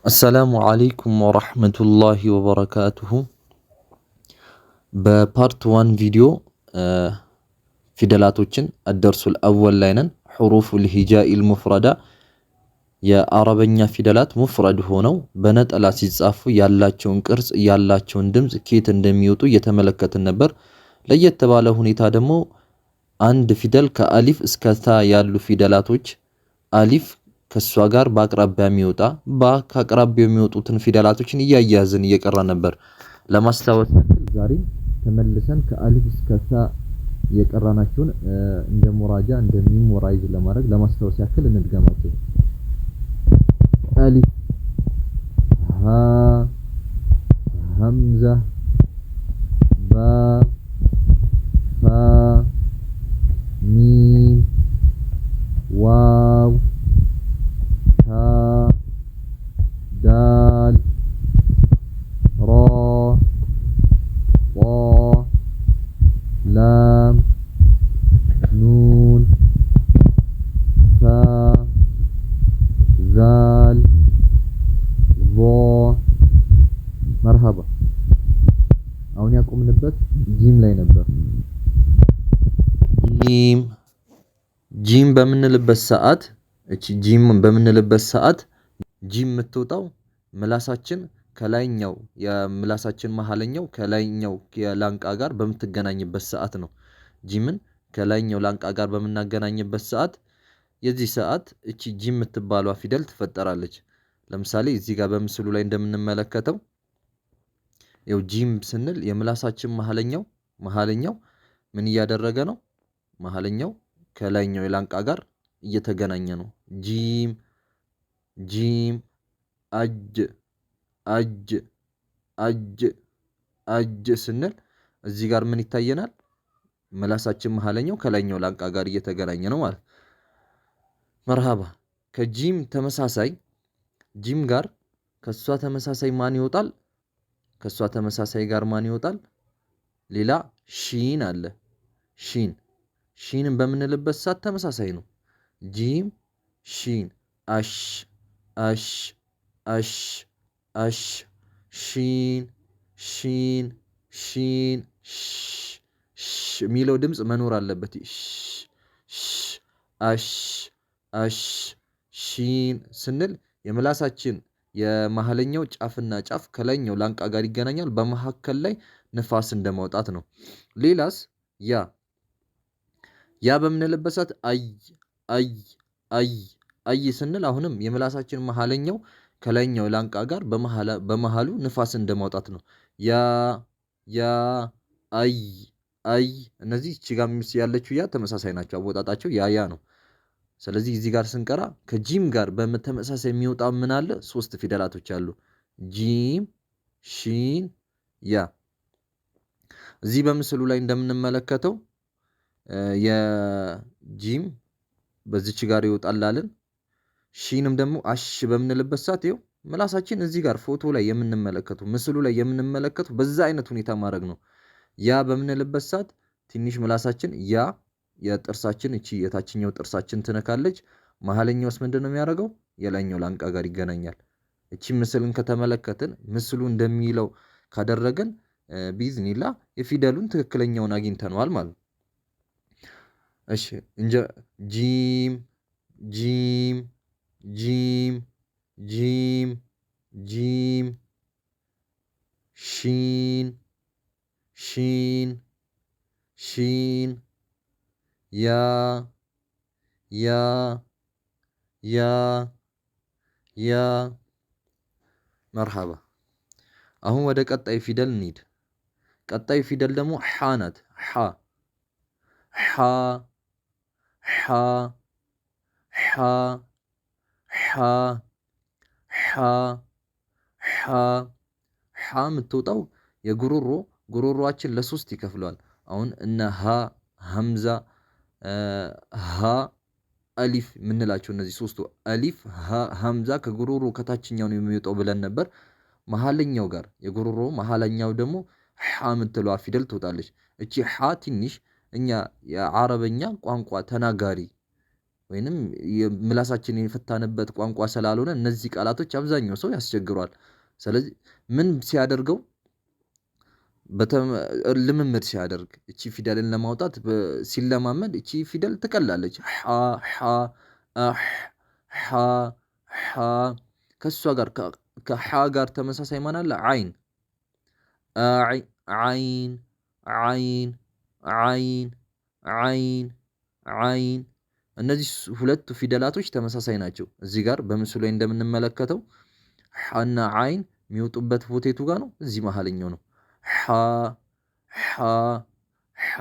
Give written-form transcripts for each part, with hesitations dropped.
السلام عليكم ورحمة الله وبركاته. ببارت 1 فيديو فيدلاتوچن الدرس الأول لاينن حروف الهجاء المفردة يا عربኛ ፊደላት مفرد ሆነው በነጠላ ሲጻፉ ያላቸውን ቅርጽ ያላቸውን ድምጽ ከየት እንደሚወጡ እየተመለከትን ነበር። ለየት ባለ ሁኔታ ደግሞ አንድ ፊደል ከአሊፍ እስከ ታ ያሉ ፊደላቶች አሊፍ ከሷ ጋር በአቅራቢያ የሚወጣ ከአቅራቢያው የሚወጡትን ፊደላቶችን እያያዝን እየቀራ ነበር። ለማስታወስ ዛሬ ተመልሰን ከአሊፍ እስከ ታ የቀራናቸውን እንደ ሙራጃ እንደ ሚሞራይዝ ለማድረግ ለማስታወስ ያክል እንድገማቸው። አሊፍ ሀ ሀምዛ ባ ፋ ሚም ዋው ታ ዳል ራ ጧ ላም ኑን ታ ዛል ዞ መርሃባ። አሁን ያቆምንበት ጂም ላይ ነበር። ጂም በምንልበት ሰዓት ጂም የምትወጣው ምላሳችን ከላይኛው የምላሳችን መሃለኛው ከላይኛው የላንቃ ጋር በምትገናኝበት ሰዓት ነው። ጂምን ከላይኛው ላንቃ ጋር በምናገናኝበት ሰዓት የዚህ ሰዓት እቺ ጂም የምትባለው ፊደል ትፈጠራለች። ለምሳሌ እዚህ ጋር በምስሉ ላይ እንደምንመለከተው ያው ጂም ስንል የምላሳችን መሃለኛው ምን እያደረገ ነው? መሃለኛው ከላይኛው የላንቃ ጋር እየተገናኘ ነው። ጂም አጅ ስንል እዚህ ጋር ምን ይታየናል? ምላሳችን መሃለኛው ከላይኛው ላንቃ ጋር እየተገናኘ ነው ማለት። መርሃባ። ከጂም ተመሳሳይ ጂም ጋር ከሷ ተመሳሳይ ማን ይወጣል? ከሷ ተመሳሳይ ጋር ማን ይወጣል? ሌላ ሺን አለ። ሺንን በምንልበት ሰዓት ተመሳሳይ ነው። ጂም ሺን አሽ ሺን የሚለው ድምጽ መኖር አለበት። አሽ ሺን ስንል የምላሳችን የመሃለኛው ጫፍና ጫፍ ከላይኛው ላንቃ ጋር ይገናኛል። በመካከል ላይ ንፋስ እንደማውጣት ነው። ሌላስ ያ በምንልበት ሰዓት አይ ስንል አሁንም የምላሳችን መሃለኛው ከላይኛው ላንቃ ጋር በመሃሉ ንፋስ እንደማውጣት ነው። ያ አይ እነዚህ እቺ ጋር ያለችው ያ ተመሳሳይ ናቸው። አወጣጣቸው ያ ነው። ስለዚህ እዚህ ጋር ስንቀራ ከጂም ጋር በተመሳሳይ የሚወጣ ምን አለ? 3 ፊደላቶች አሉ። ጂም ሺን ያ። እዚህ በምስሉ ላይ እንደምንመለከተው የጂም በዚች ጋር ይወጣላልን። ሺንም ደግሞ አሽ በምንልበት ሰዓት ይኸው ምላሳችን እዚህ ጋር ፎቶ ላይ ምስሉ ላይ የምንመለከተው በዛ አይነት ሁኔታ ማድረግ ነው። ያ በምንልበት ሰዓት ትንሽ ምላሳችን ያ የጥርሳችን እቺ የታችኛው ጥርሳችን ትነካለች። መሃለኛውስ ምንድነው የሚያደርገው? የላይኛው ላንቃ ጋር ይገናኛል። እቺ ምስልን ከተመለከትን ምስሉ እንደሚለው ካደረገን ቢዝኒላ የፊደሉን ትክክለኛውን አግኝተነዋል ማለት ነው። እሺ ጂም ሺን ያ መርሃባ። አሁን ወደ ቀጣይ ፊደል እንሂድ። ቀጣይ ፊደል ደግሞ ሐ ናት። ሐ የምትወጣው ጉሮሮአችን ለሶስት ይከፍለዋል። አሁን እነ ሀምዛ አሊፍ የምንላቸው እነዚህ ሶስቱ አሊፍ ሀምዛ ከጉሮሮ ከታችኛው ነው የሚወጣው ብለን ነበር። መሃለኛው ጋር የጉሮሮ መሃለኛው ደግሞ ሐ የምትለዋ ፊደል ትወጣለች። እቺ ሐ ትንሽ እኛ የአረበኛ ቋንቋ ተናጋሪ ወይንም ምላሳችን የፈታንበት ቋንቋ ስላልሆነ እነዚህ ቃላቶች አብዛኛው ሰው ያስቸግሯል። ስለዚህ ምን ሲያደርገው ልምምድ ሲያደርግ እቺ ፊደልን ለማውጣት ሲለማመድ እቺ ፊደል ትቀላለች። ሐ ከሷ ጋር ከሐ ጋር ተመሳሳይ ማን አለ? ዓይን ዓይን ዓይን ዓይን ዓይን ዓይን እነዚህ ሁለቱ ፊደላቶች ተመሳሳይ ናቸው። እዚህ ጋር በምስሉ ላይ እንደምንመለከተው ሐና ዓይን የሚወጡበት ቦታ የቱ ጋር ነው? እዚህ መሀልኛው ነው። ሐ ሐ ሐ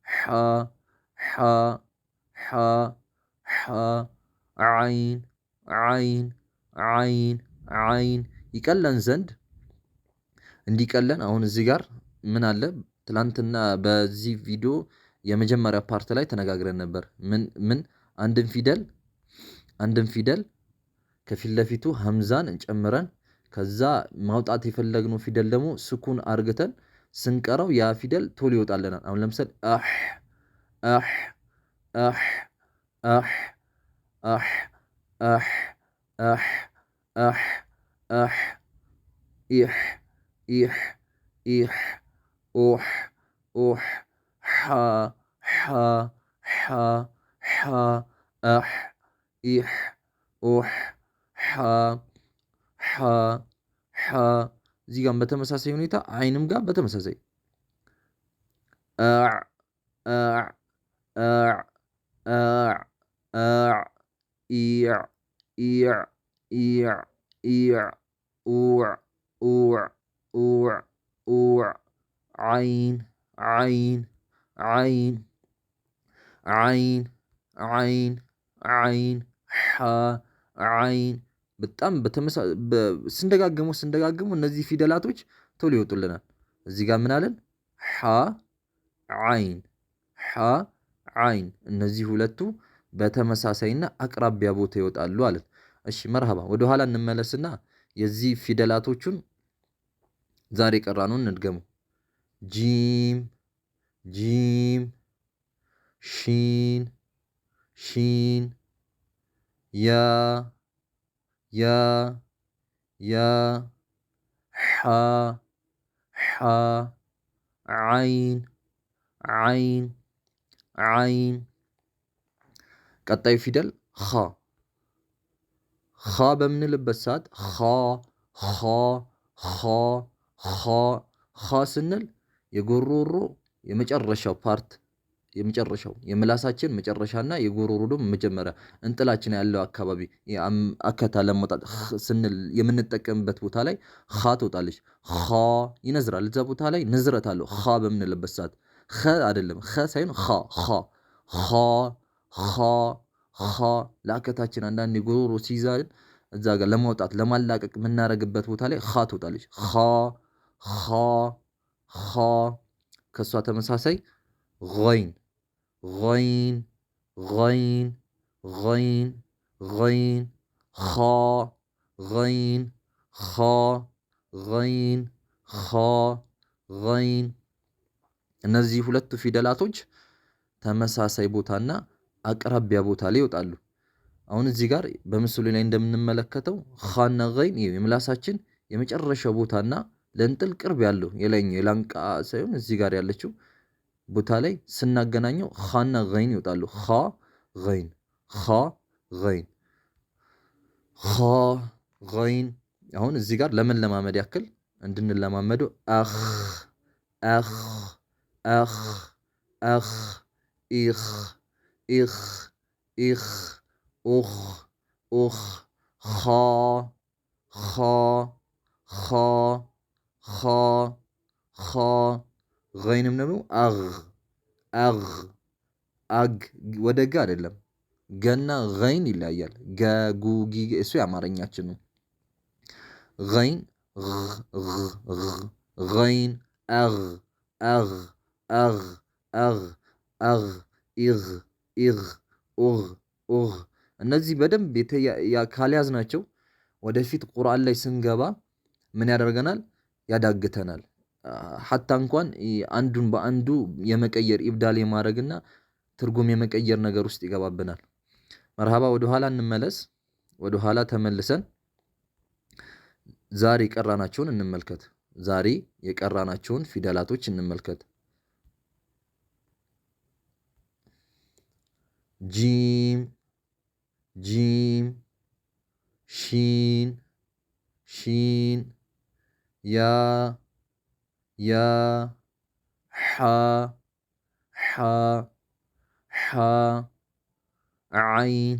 ሐ ሐ ሐ ሐ ዓይን ዓይን ዓይን ዓይን ይቀለን ዘንድ እንዲቀለን አሁን እዚህ ጋር ምን አለ? ትላንትና በዚህ ቪዲዮ የመጀመሪያ ፓርት ላይ ተነጋግረን ነበር። ምን አንድን ፊደል ከፊት ለፊቱ ሀምዛን እንጨምረን ከዛ ማውጣት የፈለግነው ፊደል ደግሞ ስኩን አርግተን ስንቀራው ያ ፊደል ቶሎ ይወጣልናል። አሁን ለምሳሌ አህ አህ አህ አህ አህ አህ አህ አህ አህ ኢህ ኢህ ኢህ ኡህ ኡህ ሐ ሐ ሐ ሐ አህ ኢህ ኡህ ሐ ሐ ሐ እዚህ ጋር በተመሳሳይ ሁኔታ ዓይንም ጋር በተመሳሳይ አዕ አዕ አዕ አዕ አዕ ኢዕ ኢዕ ኢዕ ኢዕ ኡዕ ኡዕ ኡዕ ኡዕ ዓይን ዓይን ዓይን ዓይን ዓይን ዓይን ሐ ዓይን በጣም ስንደጋግመው እነዚህ ፊደላቶች ቶሎ ይወጡልናል። እዚህ ጋር ምን አለን? ሐ ዓይን ሐ ዓይን እነዚህ ሁለቱ በተመሳሳይና አቅራቢያ ቦታ ይወጣሉ አለን። እሺ መርሃባ ወደ ኋላ እንመለስና የዚህ ፊደላቶቹን ዛሬ ቀራኑን እንድገመው። ጂም ጂም ሺን ሺን ያ ያ ያ ሐ ሐ ዓይን ዓይን ዓይን ቀጣዩ ፊደል ኸ ኸ በምንልበት ሰዓት ኸ ኸ ኸ ኸ ኸ ስንል የጎሮሮ የመጨረሻው ፓርት የመጨረሻው የምላሳችን መጨረሻና የጎሮሮ ደግሞ መጀመሪያ እንጥላችን ያለው አካባቢ አከታ ለመውጣት ስንል የምንጠቀምበት ቦታ ላይ ኸ ትወጣለች። ኸ ይነዝራል። እዛ ቦታ ላይ ንዝረት አለው። ኸ በምንልበት ሰዓት ኸ አይደለም ኸ ሳይሆን ኸ ኸ ኸ ኸ ኸ ለአከታችን አንዳንድ የጎሮሮ ሲይዛን እዛ ጋር ለማውጣት ለማላቀቅ የምናደርግበት ቦታ ላይ ኸ ትወጣለች። ኸ ኸ ኸ ከሷ ተመሳሳይ غين غين غين غين غين خا غين خا غين خا غين እነዚህ ሁለቱ ፊደላቶች ተመሳሳይ ቦታና አቅራቢያ ቦታ ላይ ይወጣሉ። አሁን እዚህ ጋር በምስሉ ላይ እንደምንመለከተው ኻና ገይን የምላሳችን የመጨረሻው ቦታና ለእንጥል ቅርብ ያለው የላይኛው የላንቃ ሳይሆን እዚህ ጋር ያለችው ቦታ ላይ ስናገናኘው ኻና ገይን ይወጣሉ። ኻ ገይን ኻ ገይን ኻ ገይን። አሁን እዚህ ጋር ለመለማመድ ያክል እንድንለማመደው አኽ አኽ አኽ አኽ ኢኽ ኢኽ ኢኽ ኡኽ ኡኽ ኻ ኻ ኻ ኻ ኻ ገይንም ደግሞ አግ አግ አግ ወደ ጋ አይደለም። ገና ገይን ይለያያል። ገጉጊ እሱ የአማርኛችን ነው። ገይን ገይን አግ አግ አግ አግ አግ ኢግ ኢግ ኡግ ኡግ እነዚህ በደንብ ካልያዝናቸው ወደፊት ቁርአን ላይ ስንገባ ምን ያደርገናል? ያዳግተናል። ሐታ እንኳን አንዱን በአንዱ የመቀየር ኢብዳል የማድረግና ትርጉም የመቀየር ነገር ውስጥ ይገባብናል። መርሃባ ወደ ኋላ እንመለስ። ወደ ኋላ ተመልሰን ዛሬ የቀራናቸውን እንመልከት። ዛሬ የቀራናቸውን ፊደላቶች እንመልከት። ጂም ጂም፣ ሺን ሺን፣ ያ ያ፣ ሐ ሐ ሐ፣ ዐይን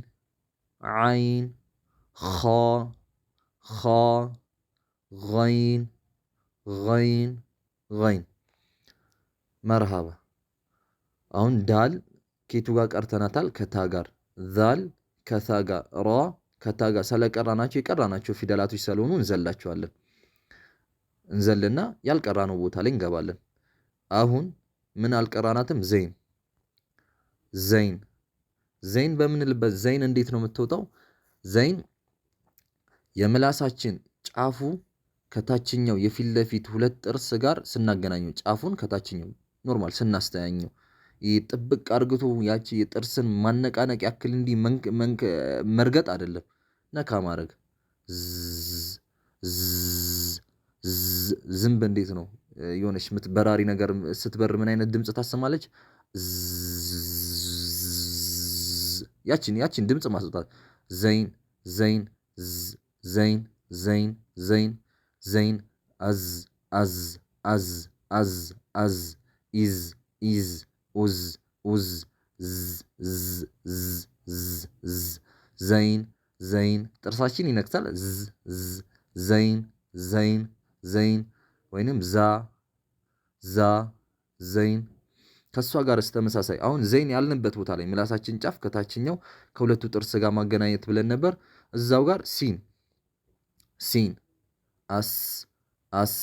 ዐይን፣ ኸ ኸ፣ ገይን ገይን ገይን። መርሃባ አሁን ዳል ኬቱ ጋር ቀርተናታል፣ ከታ ጋር። ዛል ከታ ጋር፣ ራ ከታ ጋር ስለቀራናቸው የቀራናቸው ፊደላቶች ስለሆኑ እንዘላቸዋለን። እንዘልና ያልቀራነው ቦታ ላይ እንገባለን። አሁን ምን አልቀራናትም? ዘይን ዘይን ዘይን በምንልበት ዘይን እንዴት ነው የምትወጣው? ዘይን የምላሳችን ጫፉ ከታችኛው የፊት ለፊት ሁለት ጥርስ ጋር ስናገናኘው፣ ጫፉን ከታችኛው ኖርማል ስናስተያኘው ጥብቅ አርግቶ ያቺ የጥርስን ማነቃነቅ ያክል እንዲህ መርገጥ አይደለም፣ ነካ ማድረግ። ዝንብ እንዴት ነው የሆነች በራሪ ነገር ስትበር ምን አይነት ድምፅ ታሰማለች? ያቺን ድምፅ ማስወጣት። ዘይን ዘይን ዘይን ዘይን ዘይን ዘይን፣ አዝ አዝ አዝ አዝ አዝ፣ ኢዝ ኢዝ፣ ኡዝ ኡዝ፣ ዘይን ዘይን። ጥርሳችን ይነክሳል። ዘይን ዘይን ዘይን፣ ወይንም ዛ ዛ፣ ዘይን። ከእሷ ጋር ተመሳሳይ። አሁን ዘይን ያልንበት ቦታ ላይ ምላሳችን ጫፍ ከታችኛው ከሁለቱ ጥርስ ጋር ማገናኘት ብለን ነበር። እዛው ጋር ሲን ሲን፣ አስ አስ፣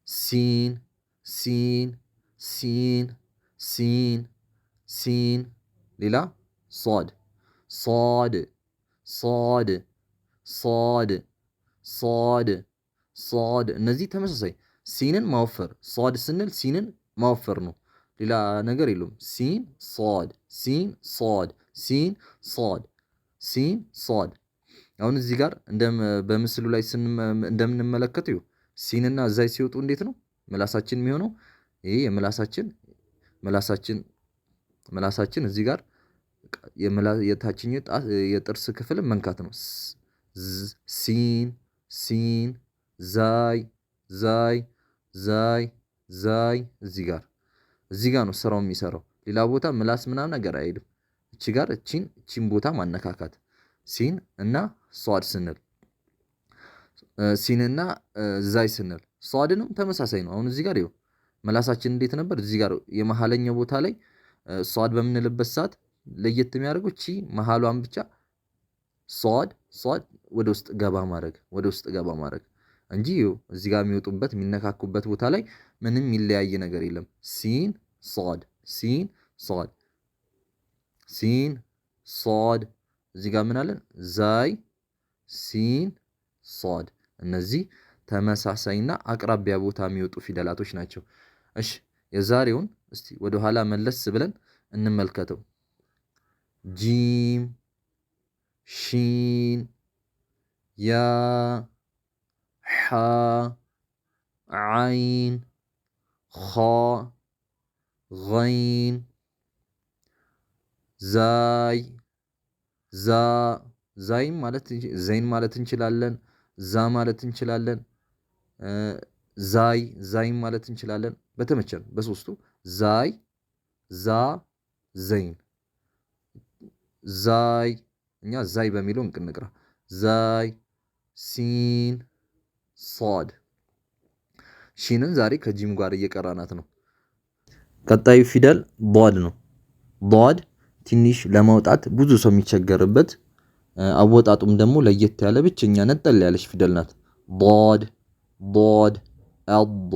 ሲን ሲን ሲን ሲን ሲን። ሌላ ሶድ ሶድ ሶድ ሶድ ሶድ ሶድ። እነዚህ ተመሳሳይ ሲንን ማወፈር፣ ሶድ ስንል ሲንን ማወፈር ነው፣ ሌላ ነገር የለውም። ሲን ሶድ፣ ሲን ሶድ፣ ሲን ሶድ፣ ሲን ሶድ። አሁን እዚህ ጋር በምስሉ ላይ እንደምንመለከተው ሲንና ዛይ ሲወጡ እንዴት ነው ምላሳችን የሚሆነው? ይሄ ምላሳችን እዚህ ጋር የታችኛው የጥርስ ክፍል መንካት ነው። ሲን ሲን፣ ዛይ ዛይ ዛይ ዛይ። እዚህ ጋር ነው ስራው የሚሰራው። ሌላ ቦታ ምላስ ምናምን ነገር አይሄድም። እቺ ጋር እቺን ቦታ ማነካካት። ሲን እና ሷድ ስንል፣ ሲንና ዛይ ስንል፣ ሷድንም ተመሳሳይ ነው። አሁን እዚህ ጋር ይኸው ምላሳችን እንዴት ነበር? እዚህ ጋር የመሀለኛው ቦታ ላይ ሷድ በምንልበት ሰዓት ለየት የሚያደርገው እቺ መሀሏን ብቻ ሷድ ወደ ውስጥ ገባ ማድረግ እንጂ እዚህ ጋር የሚወጡበት የሚነካኩበት ቦታ ላይ ምንም የሚለያይ ነገር የለም። ሲን ሷድ፣ ሲን ሷድ፣ ሲን ሷድ። እዚህ ጋር ምን አለን? ዛይ፣ ሲን ሷድ። እነዚህ ተመሳሳይና አቅራቢያ ቦታ የሚወጡ ፊደላቶች ናቸው። እሺ የዛሬውን እስቲ ወደ ኋላ መለስ ብለን እንመልከተው። ጂም፣ ሺን፣ ያ፣ ሐ፣ ዐይን፣ ኸ፣ ገይን፣ ዛይ ዛ፣ ዘይን ማለት እንችላለን። ዛ ማለት እንችላለን። ዛይም ማለት እንችላለን። በተመቸን በሶስቱ ዛይ፣ ዛ፣ ዘይን። ዛይ እኛ ዛይ በሚለው እንቅንቅራ። ዛይ፣ ሲን፣ ሷድ። ሺንን ዛሬ ከጂም ጋር እየቀራናት ነው። ቀጣዩ ፊደል ዷድ ነው። ዷድ ትንሽ ለማውጣት ብዙ ሰው የሚቸገርበት፣ አወጣጡም ደግሞ ለየት ያለ ብቸኛ ነጠል ያለች ፊደል ናት። ዷድ ዷድ፣ አድ፣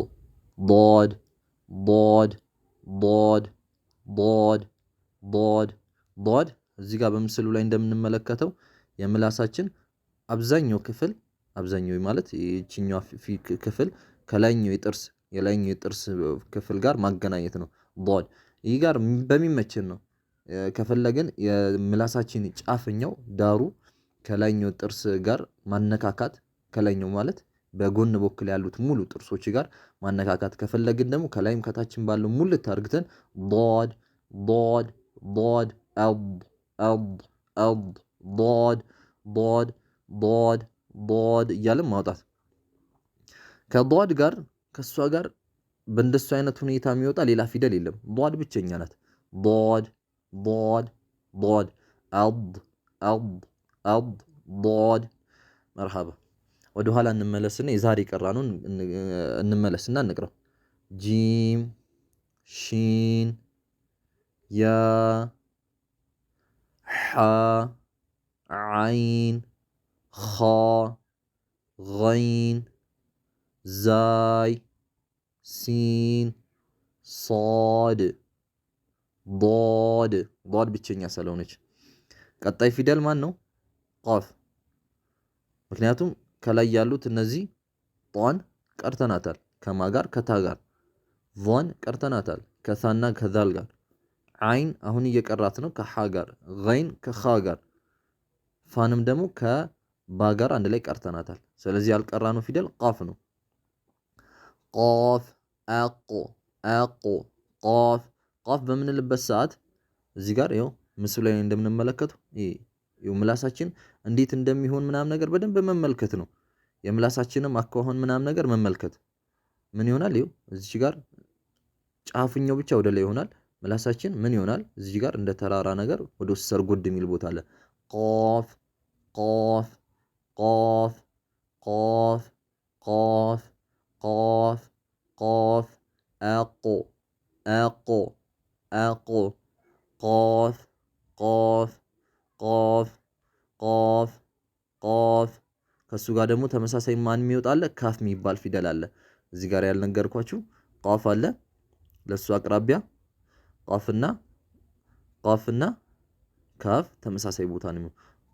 ዷድ ዷድ ዷድ ዷድ ዷድ ዷድ። እዚህ ጋር በምስሉ ላይ እንደምንመለከተው የምላሳችን አብዛኛው ማለት የቺኛው ክፍል ከላይኛው የላይኛው የጥርስ ክፍል ጋር ማገናኘት ነው። ዷድ ይህ ጋር በሚመችን ነው። ከፈለግን የምላሳችን ጫፍኛው ዳሩ ከላይኛው ጥርስ ጋር ማነካካት ከላይኛው ማለት በጎን በኩል ያሉት ሙሉ ጥርሶች ጋር ማነካካት ከፈለግን ደግሞ ከላይም ከታችን ባለው ሙልት አድርግተን ضاد ضاد ضاد أض أض أض ضاد ضاد ضاد ضاد እያልን ማውጣት ከضاد ጋር ከሷ ጋር በእንደሱ አይነት ሁኔታ የሚወጣ ሌላ ፊደል የለም። ضاد ብቸኛ ናት። ضاد ضاد ضاد أض أض أض ضاد መርሐባ ወደ ኋላ እንመለስና የዛሬ ቀራኑን እንመለስና እንቅረው። ጂም ሺን ያ ሐ ዐይን ኻ ገይን ዛይ ሲን ሷድ ዷድ ዷድ ብቸኛ ስለሆነች ቀጣይ ፊደል ማን ነው? ቃፍ። ምክንያቱም ከላይ ያሉት እነዚህ ጧን ቀርተናታል። ከማ ጋር ከታ ጋር። ዟን ቀርተናታል ከሳና ከዛል ጋር። ዐይን አሁን እየቀራት ነው ከሓ ጋር። ገይን ከኻ ጋር። ፋንም ደግሞ ከባ ጋር አንድ ላይ ቀርተናታል። ስለዚህ ያልቀራነው ፊደል ቃፍ ነው። ቃፍ አቆ አቆ ቃፍ ቃፍ በምንልበት ሰዓት እዚህ ጋር ይኸው ምስሉ ላይ እንደምንመለከተው ይኸው ምላሳችን እንዴት እንደሚሆን ምናምን ነገር በደንብ መመልከት ነው። የምላሳችንም አኳኋን ምናምን ነገር መመልከት ምን ይሆናል? ይኸው እዚህ ጋር ጫፍኛው ብቻ ወደ ላይ ይሆናል። ምላሳችን ምን ይሆናል? እዚህ ጋር እንደ ተራራ ነገር ወደ ውስጥ ሰርጎድ የሚል ቦታ አለ። ቃፍ ቃፍ ቃፍ ቃፍ ቃፍ ቃፍ ቃፍ አቆ አቆ አቆ ቃፍ ቃፍ ቃፍ ቃፍ ቃፍ ከሱ ጋር ደግሞ ተመሳሳይ ማን የሚወጣ አለ? ካፍ የሚባል ፊደል አለ። እዚህ ጋር ያልነገርኳችሁ ቃፍ አለ። ለሱ አቅራቢያ ቃፍና ካፍ ተመሳሳይ ቦታ ነው።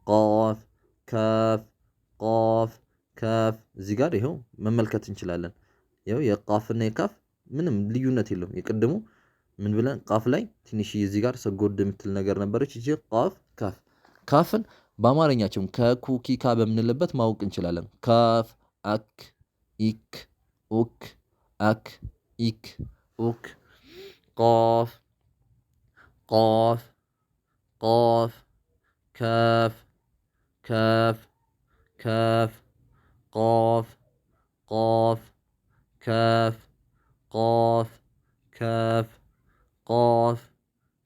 ቃፍ ካፍ ቃፍ ካፍ እዚህ ጋር ይኸው መመልከት እንችላለን። ይኸው የቃፍና የካፍ ምንም ልዩነት የለውም። የቅድሙ ምን ብለን ቃፍ ላይ ትንሽ እዚህ ጋር ሰጎድ የምትል ነገር ነበረች። እዚህ ቃፍ ካፍ ካፍን በአማርኛቸውም ከኩኪካ በምንልበት ማወቅ እንችላለን። ካፍ አክ ኢክ ኡክ አክ ኢክ ኡክ ቃፍ ቃፍ ቃፍ ካፍ ካፍ ካፍ ቃፍ ቃፍ ካፍ ቃፍ ካፍ ቃፍ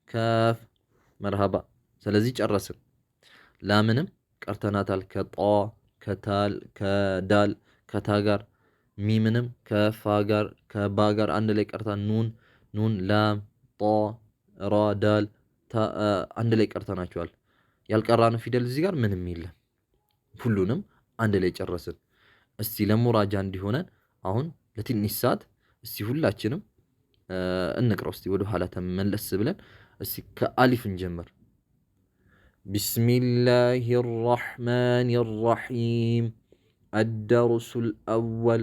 ካፍ መርሃባ። ስለዚህ ጨረስን። ላምንም ቀርተናታል ከጧ ከታል ከዳል ከታ ጋር። ሚምንም ከፋ ጋር ከባ ጋር አንድ ላይ ቀርተን ኑን ላም ጧ ራ ዳል አንድ ላይ ቀርተናቸዋል። ያልቀራን ፊደል እዚህ ጋር ምንም የለም። ሁሉንም አንድ ላይ ጨረስን። እስቲ ለሙራጃ እንዲሆነን አሁን ለትንሽ ሰዓት እስቲ ሁላችንም እንቅረው። እስቲ ወደ ኋላ ተመለስ ብለን እስቲ ከአሊፍ እንጀምር። بسم الله الرحمن الرحيم الدرس الأول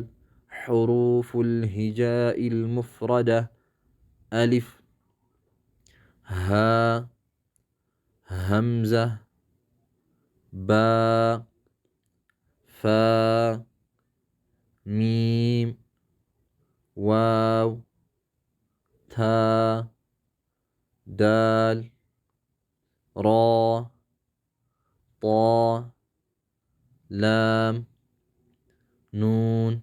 حروف الهجاء المفردة ألف ها همزة باء فاء ميم واو تاء دال را طا لام نون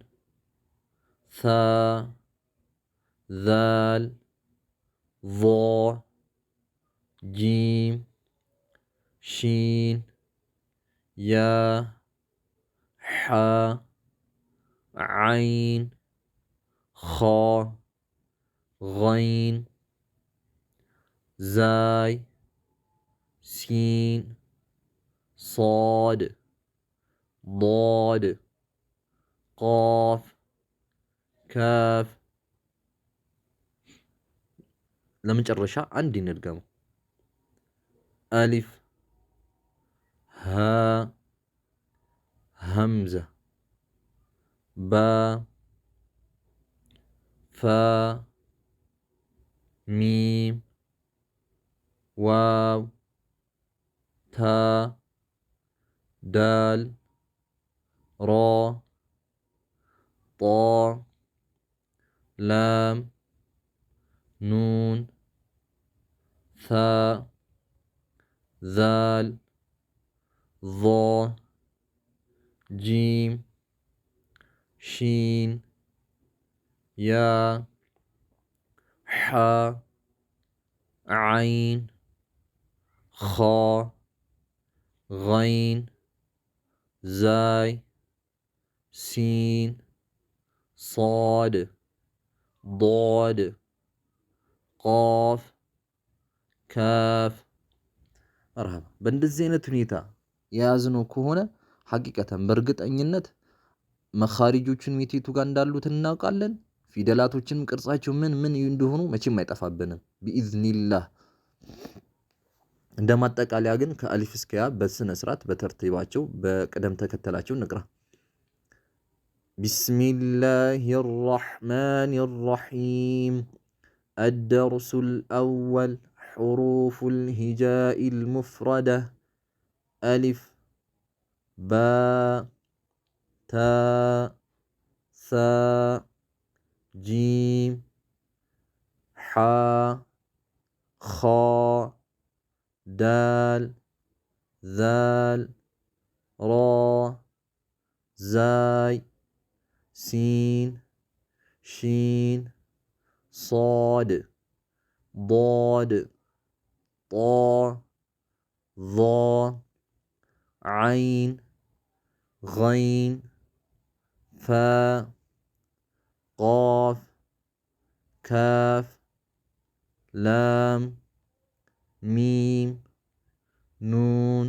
ثاء ذال ظا جيم شين يا حا عين خا غين زاي سين صاد ضاد قاف كاف ለመጨረሻ አንድ እንድገመው። አሊፍ ሀ ሀምዛ ባ ፋ ሚም ዋው ታ ዳል ራ ጣ ላም ኑን ሳ ዛል ዛ ጂም ሺን ያ ሐ ዐይን ኻ ገይን ዛይ ሲን ሷድ ዷድ ቃፍ ካፍ። መርሐባ። በእንደዚህ አይነት ሁኔታ የያዝነው ከሆነ ሐቂቀተን በእርግጠኝነት መኻሪጆቹን የቱ ጋር እንዳሉት እናውቃለን። ፊደላቶችንም ቅርጻቸው ምን እንደሆኑ መቼም አይጠፋብንም ቢኢዝኒላህ። እንደ ማጠቃለያ ግን ከአሊፍ እስከ ያ በስነ ስርዓት በተርቲባቸው በቅደም ተከተላቸው እንቅራ። ቢስሚላሂ ራሕማኒ ራሒም አደርሱል አወል ሑሩፉል ሂጃኢል ሙፍረዳ አሊፍ ባ ታ ሳ ጂም ሓ ኻ ዳል ዛል ራ ዛይ ሲን ሺን ሷድ ዷድ ጣ ዛ ዐይን ገይን ፋ ቃፍ ካፍ ላም ሚም ኑን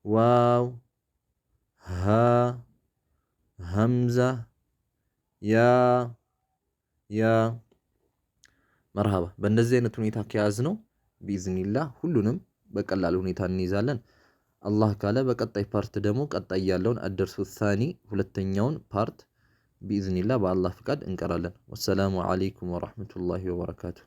ዋው ሃ ሀምዛ ያ መርሃባ። በእንደዚህ አይነት ሁኔታ ከያዝነው ቢኢዝኒላህ ሁሉንም በቀላል ሁኔታ እንይዛለን። አላህ ካለ በቀጣይ ፓርት ደግሞ ቀጣይ ያለውን አደርሱ ሳኒ ሁለተኛውን ፓርት ቢኢዝኒላህ በአላህ ፍቃድ እንቀራለን። ወሰላሙ አለይኩም ወራህመቱላሂ ወበረካቱ።